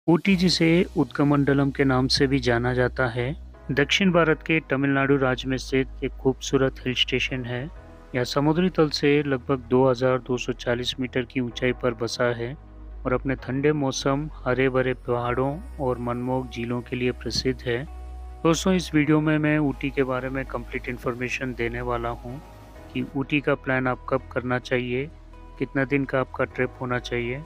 ऊटी जिसे उदगमंडलम के नाम से भी जाना जाता है, दक्षिण भारत के तमिलनाडु राज्य में स्थित एक खूबसूरत हिल स्टेशन है। यह समुद्री तल से लगभग 2240 मीटर की ऊंचाई पर बसा है और अपने ठंडे मौसम, हरे भरे पहाड़ों और मनमोहक झीलों के लिए प्रसिद्ध है। दोस्तों, इस वीडियो में मैं ऊटी के बारे में कंप्लीट इन्फॉर्मेशन देने वाला हूँ कि ऊटी का प्लान आप कब करना चाहिए, कितना दिन का आपका ट्रिप होना चाहिए,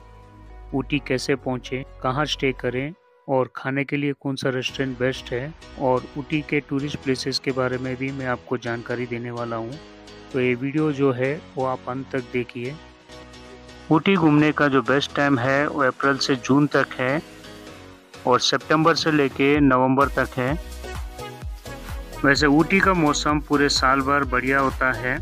ऊटी कैसे पहुँचें, कहाँ स्टे करें और खाने के लिए कौन सा रेस्टोरेंट बेस्ट है, और ऊटी के टूरिस्ट प्लेसेस के बारे में भी मैं आपको जानकारी देने वाला हूँ। तो ये वीडियो जो है वो आप अंत तक देखिए। ऊटी घूमने का जो बेस्ट टाइम है वो अप्रैल से जून तक है और सितंबर से लेके नवंबर तक है। वैसे ऊटी का मौसम पूरे साल भर बढ़िया होता है।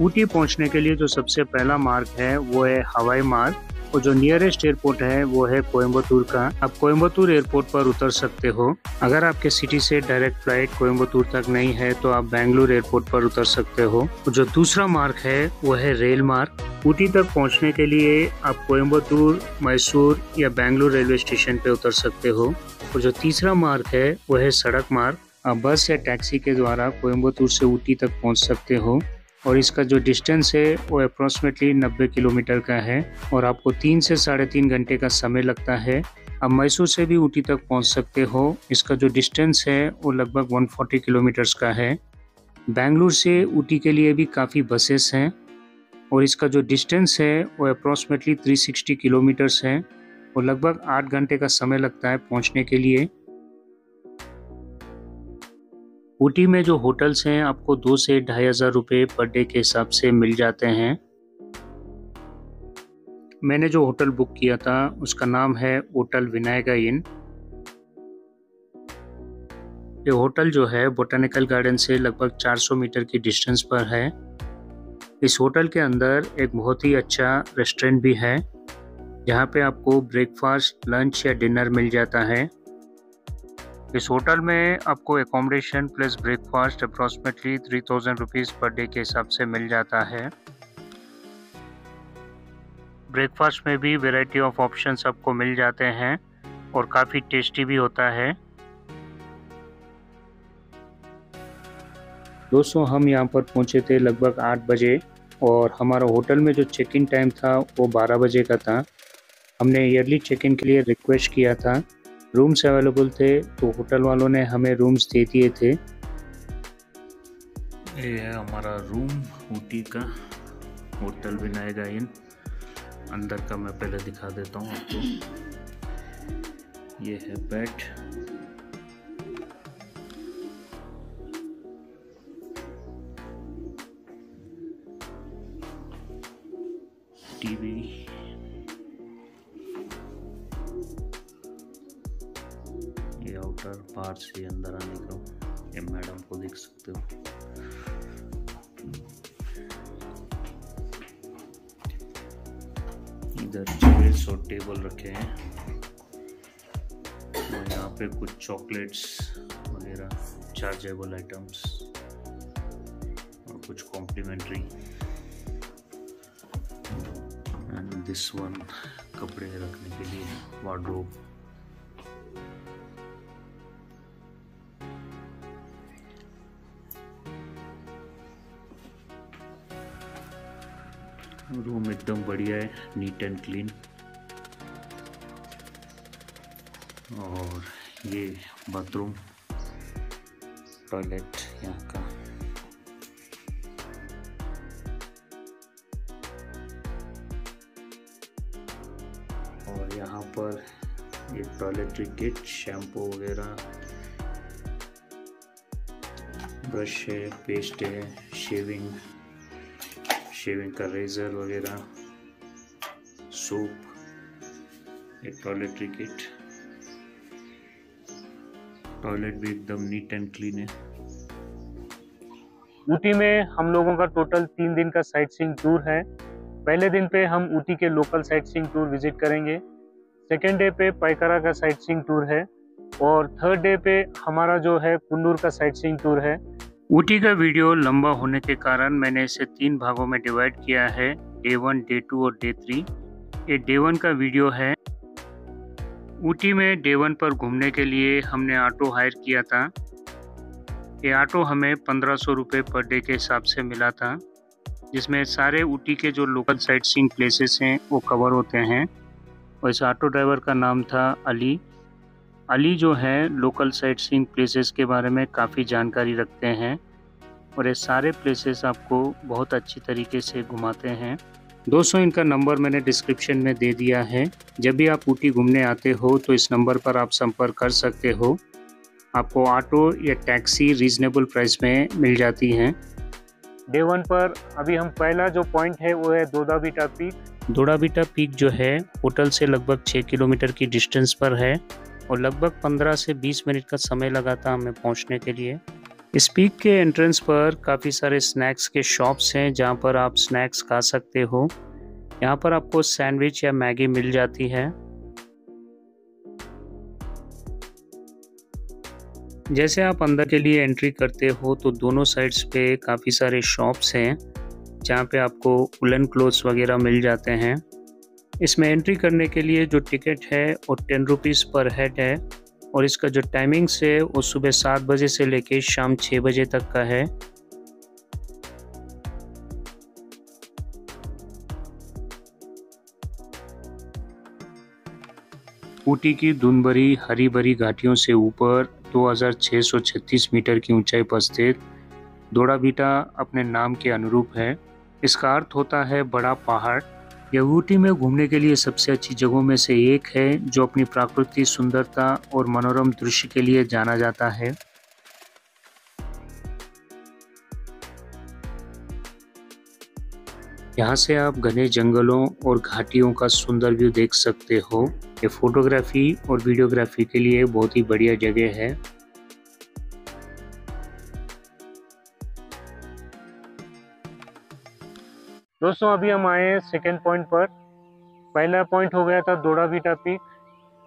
ऊटी पहुंचने के लिए जो सबसे पहला मार्ग है वो है हवाई मार्ग, और जो नियरेस्ट एयरपोर्ट है वो है कोयम्बतूर का। आप कोयम्बतूर एयरपोर्ट पर उतर सकते हो। अगर आपके सिटी से डायरेक्ट फ्लाइट कोयम्बतूर तक नहीं है तो आप बेंगलुरु एयरपोर्ट पर उतर सकते हो। और जो दूसरा मार्ग है वो है रेल मार्ग। ऊटी तक पहुंचने के लिए आप कोयम्बतूर, मैसूर या बेंगलुरु रेलवे स्टेशन पे उतर सकते हो। और जो तीसरा मार्ग है वो है सड़क मार्ग। आप बस या टैक्सी के द्वारा कोयम्बतूर से ऊटी तक पहुंच सकते हो और इसका जो डिस्टेंस है वो अप्रॉक्सीमेटली 90 किलोमीटर का है और आपको 3 से 3.5 घंटे का समय लगता है। आप मैसूर से भी ऊटी तक पहुंच सकते हो। इसका जो डिस्टेंस है वो लगभग 140 किलोमीटर्स का है। बेंगलुरु से ऊटी के लिए भी काफ़ी बसेस हैं और इसका जो डिस्टेंस है वो अप्रॉक्सीमेटली 360 किलोमीटर्स है और लगभग 8 घंटे का समय लगता है पहुंचने के लिए। ऊटी में जो होटल्स हैं आपको 2 से 2,500 रुपये पर डे के हिसाब से मिल जाते हैं। मैंने जो होटल बुक किया था उसका नाम है होटल विनायका इन। ये होटल जो है बोटेनिकल गार्डन से लगभग 400 मीटर की डिस्टेंस पर है। इस होटल के अंदर एक बहुत ही अच्छा रेस्टोरेंट भी है जहाँ पे आपको ब्रेकफास्ट, लंच या डिनर मिल जाता है। इस होटल में आपको accommodation plus breakfast approximately 3000 rupees per day के हिसाब से मिल जाता है। ब्रेकफास्ट में भी वैरायटी ऑफ ऑप्शंस आपको मिल जाते हैं और काफ़ी टेस्टी भी होता है। दोस्तों, हम यहाँ पर पहुँचे थे लगभग 8 बजे और हमारा होटल में जो चेक इन टाइम था वो 12 बजे का था। हमने ईयरली चेक इन के लिए रिक्वेस्ट किया था। रूम्स अवेलेबल थे तो होटल वालों ने हमें रूम्स दे दिए थे। ये है हमारा रूम ऊटी का, होटल विनायका इन। अंदर का मैं पहले दिखा देता हूँ आपको। ये है बेड, टीवी, ये आउटर बाहर से अंदर आने का, ये मैडम को देख सकते हो। इधर चेयर्स और टेबल रखे हैं और यहाँ पे कुछ चॉकलेट्स वगैरह, चार्जेबल आइटम्स और कुछ कॉम्प्लीमेंट्री। एंड दिस वन कपड़े रखने के लिए वार्डरोब। रूम एकदम बढ़िया है, नीट एंड क्लीन। और ये बाथरूम, टॉयलेट यहाँ का। और यहाँ पर ये टॉयलेटरी किट, शैम्पू वगैरह, ब्रश है, पेस्ट है, शेविंग का रेजर वगैरह, सोप, एक टॉयलेटरी किट। टॉयलेट भी एकदम नीट एंड क्लीन है। ऊटी में हम लोगों का टोटल 3 दिन का साइट सीइंग टूर है। पहले दिन पे हम ऊटी के local sight seeing tour visit करेंगे। सेकेंड डे पे पाइकारा का साइट सीइंग टूर है और थर्ड डे पे हमारा जो है कुन्नूर का साइट सीइंग टूर है। ऊटी का वीडियो लंबा होने के कारण मैंने इसे 3 भागों में डिवाइड किया है, डे 1, डे 2 और डे 3। ये डे 1 का वीडियो है। ऊटी में डे 1 पर घूमने के लिए हमने ऑटो हायर किया था। ये ऑटो हमें 1500 रुपये पर डे के हिसाब से मिला था, जिसमें सारे ऊटी के जो लोकल साइट सीइंग प्लेसेस हैं वो कवर होते हैं। और इस ऑटो ड्राइवर का नाम था अली। अली जो है लोकल साइट सीइंग प्लेसेस के बारे में काफ़ी जानकारी रखते हैं और ये सारे प्लेसेस आपको बहुत अच्छी तरीके से घुमाते हैं। दोस्तों, इनका नंबर मैंने डिस्क्रिप्शन में दे दिया है। जब भी आप ऊटी घूमने आते हो तो इस नंबर पर आप संपर्क कर सकते हो। आपको ऑटो या टैक्सी रीजनेबल प्राइस में मिल जाती हैं। डे 1 पर अभी हम पहला जो पॉइंट है वो है दोडाबीटा पीक। दोडाबीटा पीक जो है होटल से लगभग 6 किलोमीटर की डिस्टेंस पर है और लगभग 15 से 20 मिनट का समय लगा था हमें पहुंचने के लिए। इस पीक के एंट्रेंस पर काफ़ी सारे स्नैक्स के शॉप्स हैं जहां पर आप स्नैक्स खा सकते हो। यहाँ पर आपको सैंडविच या मैगी मिल जाती है। जैसे आप अंदर के लिए एंट्री करते हो तो दोनों साइड्स पे काफ़ी सारे शॉप्स हैं जहाँ पे आपको वुलन क्लोथ्स वगैरह मिल जाते हैं। इसमें एंट्री करने के लिए जो टिकट है वो 10 रुपीज़ पर हेड है और इसका जो टाइमिंग्स है वो सुबह 7 बजे से लेके शाम 6 बजे तक का है। ऊटी की धुंध भरी हरी भरी घाटियों से ऊपर 2636 मीटर की ऊंचाई पर स्थित दोडाबीटा अपने नाम के अनुरूप है। इसका अर्थ होता है बड़ा पहाड़। यह ऊटी में घूमने के लिए सबसे अच्छी जगहों में से एक है जो अपनी प्राकृतिक सुंदरता और मनोरम दृश्य के लिए जाना जाता है। यहाँ से आप घने जंगलों और घाटियों का सुंदर व्यू देख सकते हो। ये फोटोग्राफी और वीडियोग्राफी के लिए बहुत ही बढ़िया जगह है। दोस्तों, अभी हम आए हैं सेकेंड पॉइंट पर। पहला पॉइंट हो गया था दोडाबीटा पीक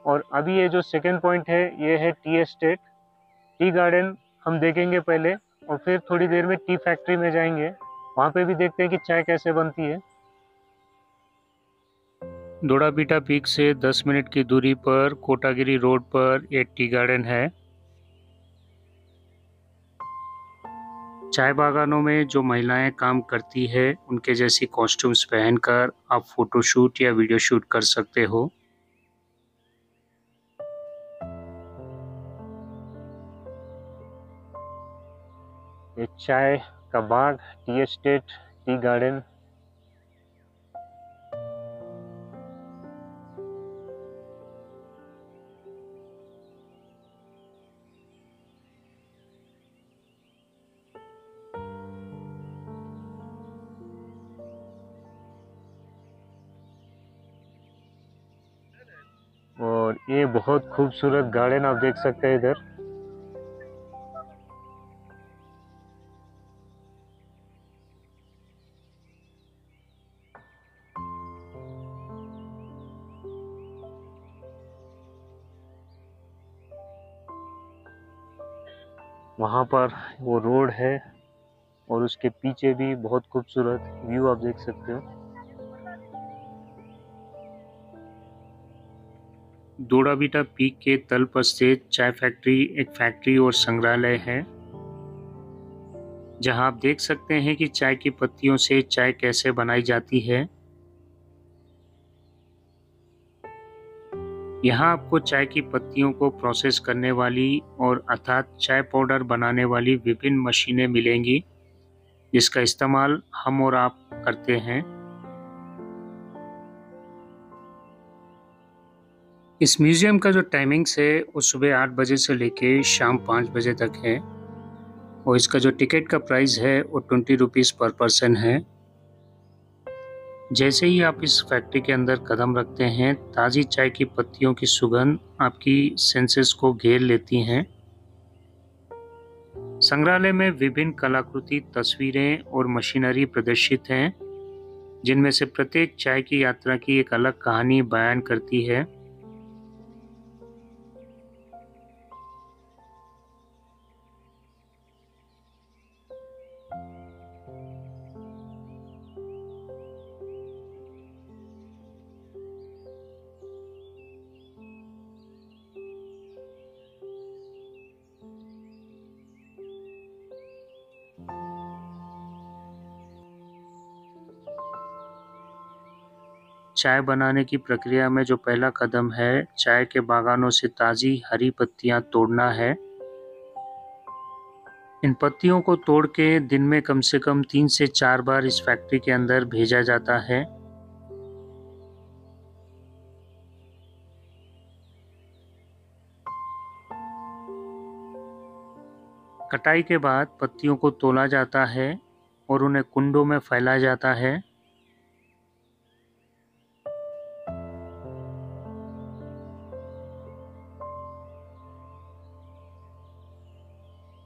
और अभी ये जो सेकेंड पॉइंट है ये है टी एस्टेट। टी गार्डन हम देखेंगे पहले और फिर थोड़ी देर में टी फैक्ट्री में जाएंगे। वहाँ पे भी देखते हैं कि चाय कैसे बनती है। दोडाबीटा पीक से 10 मिनट की दूरी पर कोटागिरी रोड पर एक टी गार्डन है। चाय बागानों में जो महिलाएं काम करती है उनके जैसी कॉस्ट्यूम्स पहनकर आप फोटोशूट या वीडियो शूट कर सकते हो। ये चाय का बाग, टी एस्टेट, टी गार्डन। और ये बहुत खूबसूरत गार्डन आप देख सकते हैं इधर। वहाँ पर वो रोड है और उसके पीछे भी बहुत खूबसूरत व्यू आप देख सकते हो। दोडाबीटा पीक के तल पर स्थित चाय फैक्ट्री एक फैक्ट्री और संग्रहालय है जहां आप देख सकते हैं कि चाय की पत्तियों से चाय कैसे बनाई जाती है। यहाँ आपको चाय की पत्तियों को प्रोसेस करने वाली और अर्थात चाय पाउडर बनाने वाली विभिन्न मशीनें मिलेंगी जिसका इस्तेमाल हम और आप करते हैं। इस म्यूजियम का जो टाइमिंग्स है वो सुबह 8 बजे से लेके शाम 5 बजे तक है और इसका जो टिकट का प्राइस है वो 20 रुपीज़ पर पर्सन है। जैसे ही आप इस फैक्ट्री के अंदर कदम रखते हैं ताज़ी चाय की पत्तियों की सुगंध आपकी सेंसेस को घेर लेती हैं। संग्रहालय में विभिन्न कलाकृति, तस्वीरें और मशीनरी प्रदर्शित हैं जिनमें से प्रत्येक चाय की यात्रा की एक अलग कहानी बयान करती है। चाय बनाने की प्रक्रिया में जो पहला कदम है, चाय के बागानों से ताज़ी हरी पत्तियां तोड़ना है। इन पत्तियों को तोड़ के दिन में कम से कम 3 से 4 बार इस फैक्ट्री के अंदर भेजा जाता है। कटाई के बाद पत्तियों को तोला जाता है और उन्हें कुंडों में फैलाया जाता है।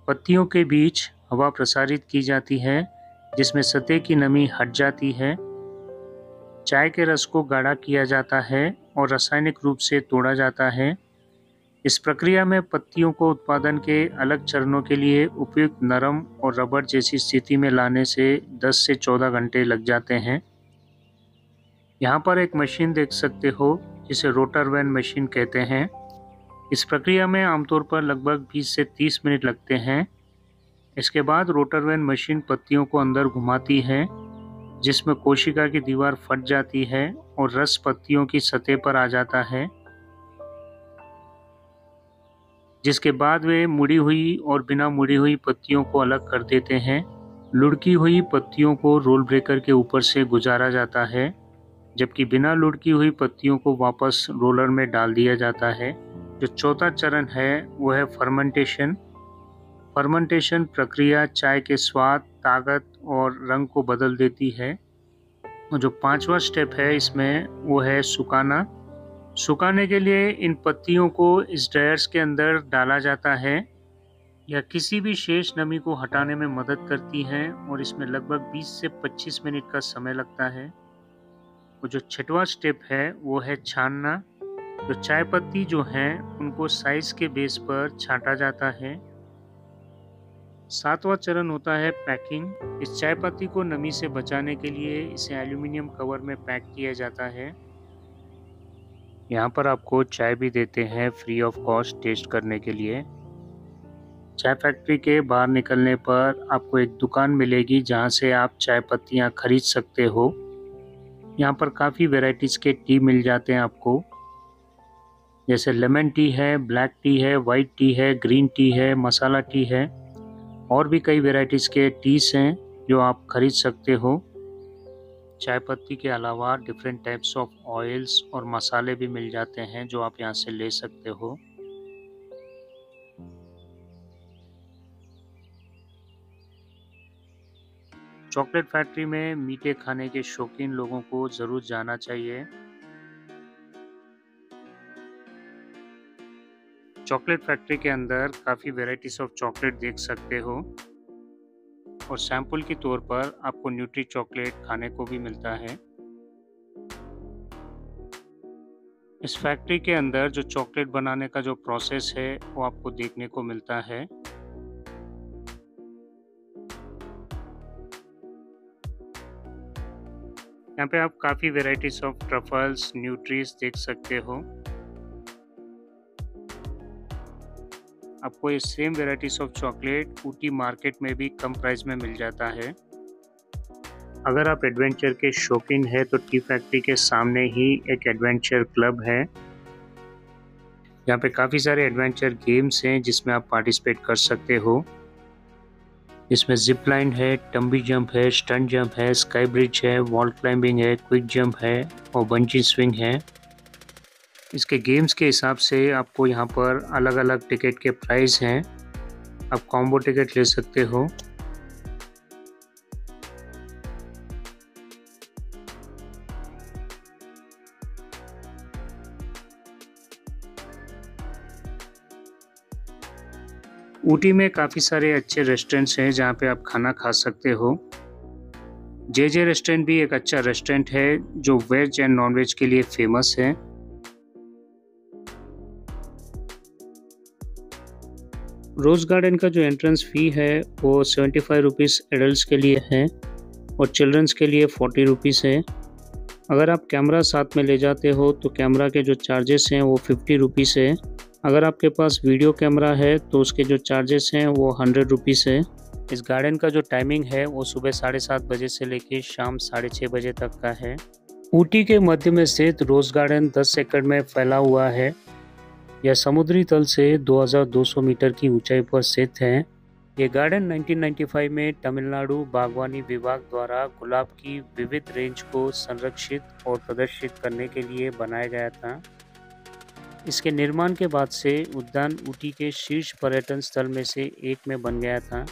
पत्तियों के बीच हवा प्रसारित की जाती है, जिसमें सतह की नमी हट जाती है। चाय के रस को गाढ़ा किया जाता है और रासायनिक रूप से तोड़ा जाता है। इस प्रक्रिया में पत्तियों को उत्पादन के अलग चरणों के लिए उपयुक्त नरम और रबर जैसी स्थिति में लाने से 10 से 14 घंटे लग जाते हैं। यहाँ पर एक मशीन देख सकते हो जिसे रोटर वैन मशीन कहते हैं। इस प्रक्रिया में आमतौर पर लगभग 20 से 30 मिनट लगते हैं। इसके बाद रोटर वैन मशीन पत्तियों को अंदर घुमाती है, जिसमें कोशिका की दीवार फट जाती है और रस पत्तियों की सतह पर आ जाता है, जिसके बाद वे मुड़ी हुई और बिना मुड़ी हुई पत्तियों को अलग कर देते हैं। लुढ़की हुई पत्तियों को रोल ब्रेकर के ऊपर से गुजारा जाता है, जबकि बिना लुढ़की हुई पत्तियों को वापस रोलर में डाल दिया जाता है। जो चौथा चरण है वो है फर्मेंटेशन। फर्मेंटेशन प्रक्रिया चाय के स्वाद, ताकत और रंग को बदल देती है। और जो 5वां स्टेप है इसमें वो है सुखाना। सुखाने के लिए इन पत्तियों को इस ड्रायर्स के अंदर डाला जाता है। यह किसी भी शेष नमी को हटाने में मदद करती है और इसमें लगभग 20 से 25 मिनट का समय लगता है। और जो 6वां स्टेप है वो है छानना। जो चाय पत्ती जो हैं उनको साइज के बेस पर छांटा जाता है। 7वां चरण होता है पैकिंग। इस चाय पत्ती को नमी से बचाने के लिए इसे एल्यूमिनियम कवर में पैक किया जाता है। यहाँ पर आपको चाय भी देते हैं फ्री ऑफ कॉस्ट टेस्ट करने के लिए। चाय फैक्ट्री के बाहर निकलने पर आपको एक दुकान मिलेगी जहाँ से आप चाय पत्तियाँ खरीद सकते हो। यहाँ पर काफ़ी वैरायटीज़ के टी मिल जाते हैं आपको, जैसे लेमन टी है, ब्लैक टी है, वाइट टी है, ग्रीन टी है, मसाला टी है, और भी कई वैरायटीज़ के टीज हैं जो आप खरीद सकते हो। चाय पत्ती के अलावा डिफरेंट टाइप्स ऑफ ऑयल्स और मसाले भी मिल जाते हैं जो आप यहाँ से ले सकते हो। चॉकलेट फैक्ट्री में मीठे खाने के शौकीन लोगों को ज़रूर जाना चाहिए। चॉकलेट फैक्ट्री के अंदर काफ़ी वैरायटीज ऑफ चॉकलेट देख सकते हो और सैंपल के तौर पर आपको न्यूट्री चॉकलेट खाने को भी मिलता है। इस फैक्ट्री के अंदर जो चॉकलेट बनाने का जो प्रोसेस है वो आपको देखने को मिलता है। यहाँ पे आप काफ़ी वैरायटीज ऑफ ट्रफल्स, न्यूट्रीज देख सकते हो। आपको ये same varieties of chocolate Ooty market में भी कम प्राइस में मिल जाता है। अगर आप एडवेंचर के शौकीन है तो टी फैक्ट्री के सामने ही एक एडवेंचर क्लब है। यहाँ पे काफ़ी सारे एडवेंचर गेम्स हैं जिसमें आप पार्टिसिपेट कर सकते हो। इसमें जिप लाइन है, टम्बी जंप है, स्टंट जंप है, स्काई ब्रिज है, वॉल क्लाइंबिंग है, क्विक जंप है और बंजी स्विंग है। इसके गेम्स के हिसाब से आपको यहाँ पर अलग अलग टिकट के प्राइस हैं। आप कॉम्बो टिकट ले सकते हो। ऊटी में काफ़ी सारे अच्छे रेस्टोरेंट्स हैं जहाँ पे आप खाना खा सकते हो। जे रेस्टोरेंट भी एक अच्छा रेस्टोरेंट है जो वेज एंड नॉन वेज के लिए फेमस है। रोज़ गार्डन का जो एंट्रेंस फ़ी है वो 75 रुपीज़ एडल्ट्स के लिए है और चिल्ड्रंस के लिए 40 रुपीज़ है। अगर आप कैमरा साथ में ले जाते हो तो कैमरा के जो चार्जेस हैं वो 50 रुपीज़ है। अगर आपके पास वीडियो कैमरा है तो उसके जो चार्जेस हैं वो 100 रुपीज़ है। इस गार्डन का जो टाइमिंग है वो सुबह 7:30 बजे से लेकर शाम 6:30 बजे तक का है। ऊटी के मध्य में स्थित रोज गार्डन 10 एकड़ में फैला हुआ है। यह समुद्री तल से 2200 मीटर की ऊंचाई पर स्थित है। ये गार्डन 1995 में तमिलनाडु बागवानी विभाग द्वारा गुलाब की विविध रेंज को संरक्षित और प्रदर्शित करने के लिए बनाया गया था। इसके निर्माण के बाद से उद्यान ऊटी के शीर्ष पर्यटन स्थल में से एक में बन गया था।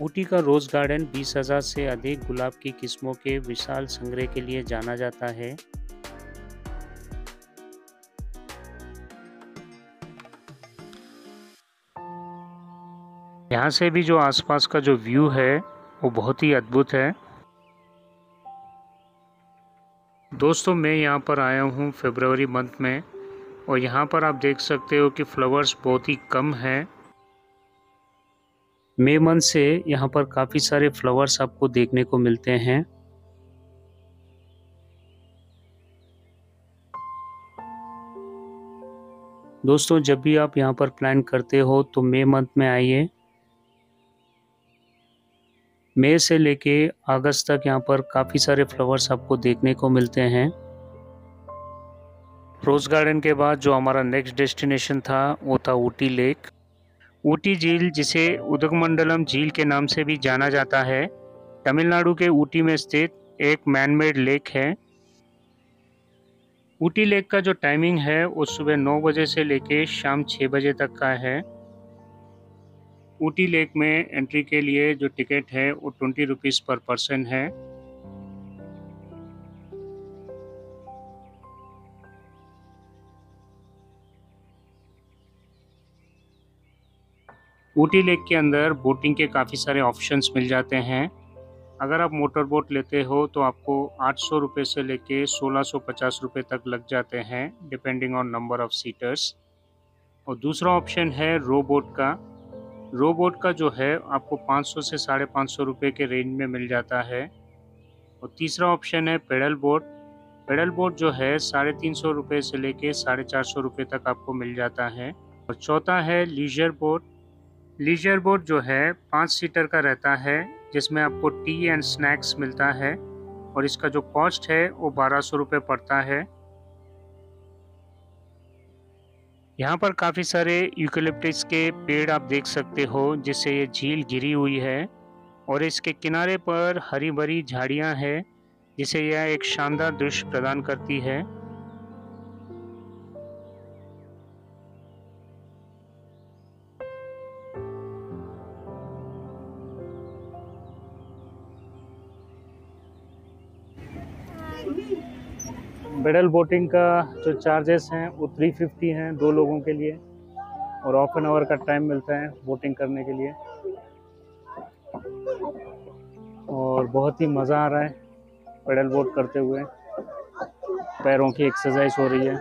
ऊटी का रोज गार्डन 20,000 से अधिक गुलाब की किस्मों के विशाल संग्रह के लिए जाना जाता है। यहाँ से भी जो आसपास का जो व्यू है वो बहुत ही अद्भुत है। दोस्तों, मैं यहाँ पर आया हूँ फरवरी मंथ में और यहाँ पर आप देख सकते हो कि फ्लावर्स बहुत ही कम हैं। मई मंथ से यहाँ पर काफ़ी सारे फ्लावर्स आपको देखने को मिलते हैं। दोस्तों, जब भी आप यहाँ पर प्लान करते हो तो मई मंथ में आइए। मई से लेके अगस्त तक यहाँ पर काफ़ी सारे फ्लावर्स आपको देखने को मिलते हैं। रोज गार्डन के बाद जो हमारा नेक्स्ट डेस्टिनेशन था वो था ऊटी लेक। ऊटी झील, जिसे उदगमंडलम झील के नाम से भी जाना जाता है, तमिलनाडु के ऊटी में स्थित एक मैनमेड लेक है। ऊटी लेक का जो टाइमिंग है वो सुबह 9 बजे से लेके शाम 6 बजे तक का है। ऊटी लेक में एंट्री के लिए जो टिकट है वो 20 रुपीज़ पर पर्सन है। ऊटी लेक के अंदर बोटिंग के काफ़ी सारे ऑप्शंस मिल जाते हैं। अगर आप मोटर बोट लेते हो तो आपको 800 रुपये से लेके 1650 रुपये तक लग जाते हैं, depending on number of seaters. और दूसरा ऑप्शन है रो बोट का। रो बोट का जो है आपको 500 से 550 रुपये के रेंज में मिल जाता है। और तीसरा ऑप्शन है पेडल बोट। पेडल बोट जो है 350 रुपये से लेके 450 रुपये तक आपको मिल जाता है। और चौथा है लीजर बोट। लीजर बोट जो है 5 सीटर का रहता है, जिसमें आपको टी एंड स्नैक्स मिलता है और इसका जो कॉस्ट है वो 1200 रुपये पड़ता है। यहाँ पर काफ़ी सारे यूकेलिप्टस के पेड़ आप देख सकते हो, जिससे ये झील घिरी हुई है और इसके किनारे पर हरी भरी झाड़ियाँ हैं, जिसे यह एक शानदार दृश्य प्रदान करती है। पेडल बोटिंग का जो चार्जेस हैं वो 350 हैं 2 लोगों के लिए, और हाफ एन आवर का टाइम मिलता है बोटिंग करने के लिए। और बहुत ही मज़ा आ रहा है पेडल बोट करते हुए, पैरों की एक्सरसाइज हो रही है।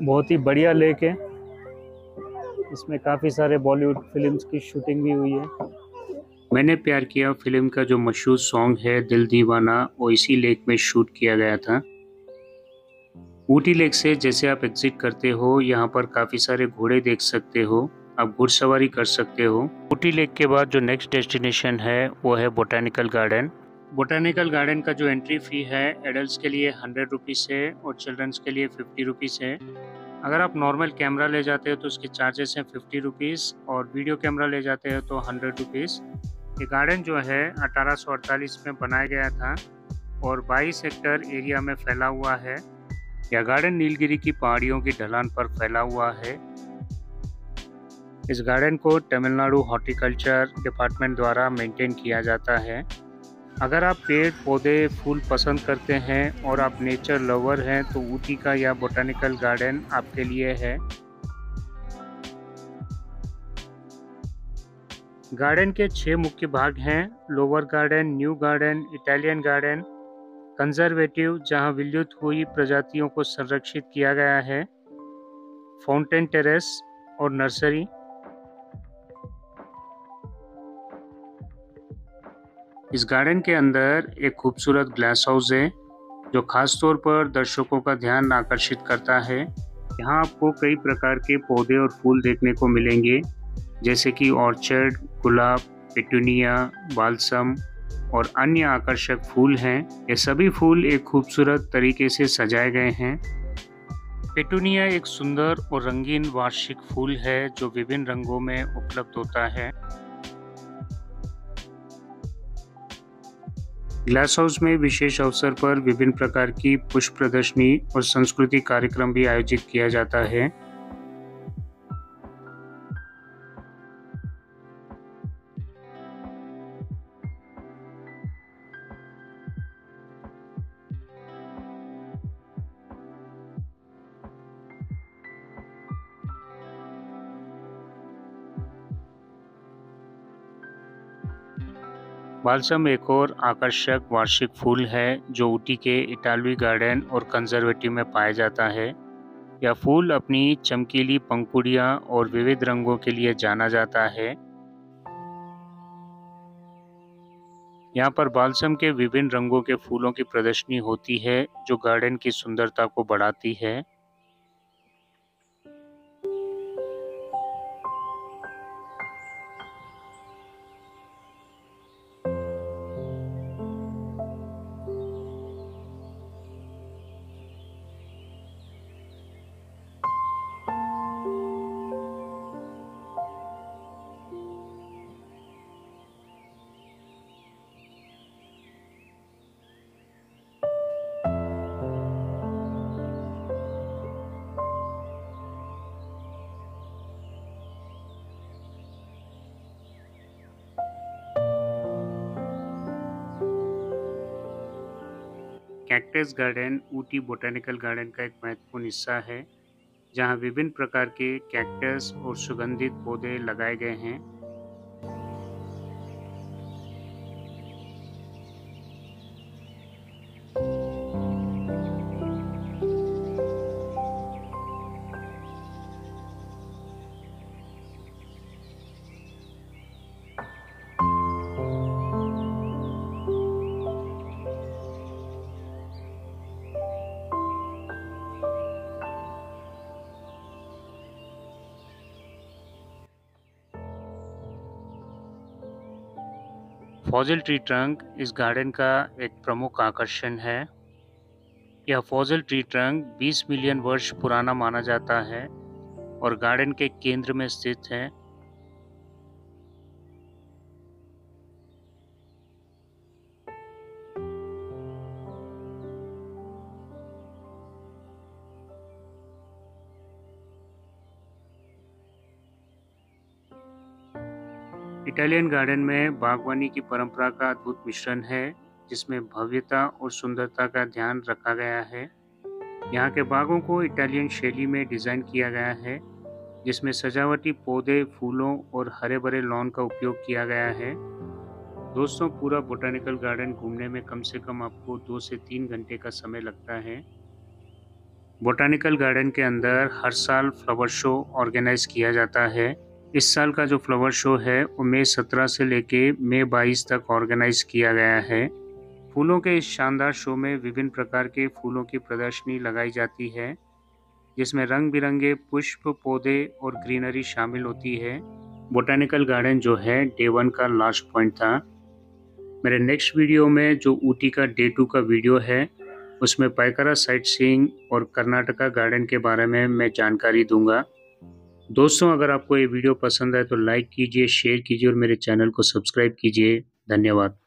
बहुत ही बढ़िया लेक है, इसमें काफ़ी सारे बॉलीवुड फिल्म्स की शूटिंग भी हुई है। मैंने प्यार किया फिल्म का जो मशहूर सॉन्ग है दिल दीवाना, वो इसी लेक में शूट किया गया था। ऊटी लेक से जैसे आप एग्जिट करते हो, यहाँ पर काफ़ी सारे घोड़े देख सकते हो, आप घुड़सवारी कर सकते हो। ऊटी लेक के बाद जो नेक्स्ट डेस्टिनेशन है वो है बोटैनिकल गार्डन। बोटैनिकल गार्डन का जो एंट्री फ़ी है एडल्ट्स के लिए 100 रुपीज़ है और चिल्ड्रंस के लिए 50 रुपीज़ है। अगर आप नॉर्मल कैमरा ले जाते हो तो उसके चार्जेस हैं 50 रुपीज़ और वीडियो कैमरा ले जाते हो तो 100 रुपीज़। ये गार्डन जो है 1848 में बनाया गया था और 22 हेक्टेयर एरिया में फैला हुआ है। यह गार्डन नीलगिरी की पहाड़ियों की ढलान पर फैला हुआ है। इस गार्डन को तमिलनाडु हॉर्टिकल्चर डिपार्टमेंट द्वारा मेंटेन किया जाता है। अगर आप पेड़ पौधे फूल पसंद करते हैं और आप नेचर लवर हैं तो ऊटी का यह बोटैनिकल गार्डन आपके लिए है। गार्डन के 6 मुख्य भाग हैं: lower garden, new garden, Italian garden, conservative जहां विलुप्त हुई प्रजातियों को संरक्षित किया गया है, फाउंटेन टेरेस और नर्सरी। इस गार्डन के अंदर एक खूबसूरत ग्लास हाउस है जो खास तौर पर दर्शकों का ध्यान आकर्षित करता है। यहाँ आपको कई प्रकार के पौधे और फूल देखने को मिलेंगे। जैसे कि ऑर्चर्ड, गुलाब, पेटूनिया, बाल्सम और अन्य आकर्षक फूल हैं। ये सभी फूल एक खूबसूरत तरीके से सजाए गए हैं। पेटूनिया एक सुंदर और रंगीन वार्षिक फूल है जो विभिन्न रंगों में उपलब्ध होता है। ग्लास हाउस में विशेष अवसर पर विभिन्न प्रकार की पुष्प प्रदर्शनी और सांस्कृतिक कार्यक्रम भी आयोजित किया जाता है। बाल्सम एक और आकर्षक वार्षिक फूल है जो ऊटी के इटालवी गार्डन और कंजर्वेटिव में पाया जाता है। यह फूल अपनी चमकीली पंखुड़ियां और विविध रंगों के लिए जाना जाता है। यहाँ पर बाल्सम के विभिन्न रंगों के फूलों की प्रदर्शनी होती है जो गार्डन की सुंदरता को बढ़ाती है। Cactus garden Ooty botanical garden का एक महत्वपूर्ण हिस्सा है जहाँ विभिन्न प्रकार के कैक्टस और सुगंधित पौधे लगाए गए हैं। फॉजिल ट्री ट्रंक इस गार्डन का एक प्रमुख आकर्षण है। यह फॉजिल ट्री ट्रंक 20 मिलियन वर्ष पुराना माना जाता है और गार्डन के केंद्र में स्थित है। इटालियन गार्डन में बागवानी की परंपरा का अद्भुत मिश्रण है जिसमें भव्यता और सुंदरता का ध्यान रखा गया है। यहाँ के बागों को इटालियन शैली में डिज़ाइन किया गया है जिसमें सजावटी पौधे, फूलों और हरे भरे लॉन का उपयोग किया गया है। दोस्तों, पूरा बोटानिकल गार्डन घूमने में कम से कम आपको 2 से 3 घंटे का समय लगता है। बोटानिकल गार्डन के अंदर हर साल फ्लावर शो ऑर्गेनाइज किया जाता है। इस साल का जो फ्लावर शो है वो मई 17 से लेके मई 22 तक ऑर्गेनाइज किया गया है। फूलों के इस शानदार शो में विभिन्न प्रकार के फूलों की प्रदर्शनी लगाई जाती है जिसमें रंग बिरंगे पुष्प, पौधे और ग्रीनरी शामिल होती है। बोटानिकल गार्डन जो है डे 1 का लास्ट पॉइंट था। मेरे नेक्स्ट वीडियो में जो ऊटी का डे 2 का वीडियो है उसमें पाइकारा साइट सीइंग और कर्नाटका गार्डन के बारे में मैं जानकारी दूंगा। दोस्तों, अगर आपको ये वीडियो पसंद आए तो लाइक कीजिए, शेयर कीजिए और मेरे चैनल को सब्सक्राइब कीजिए। धन्यवाद।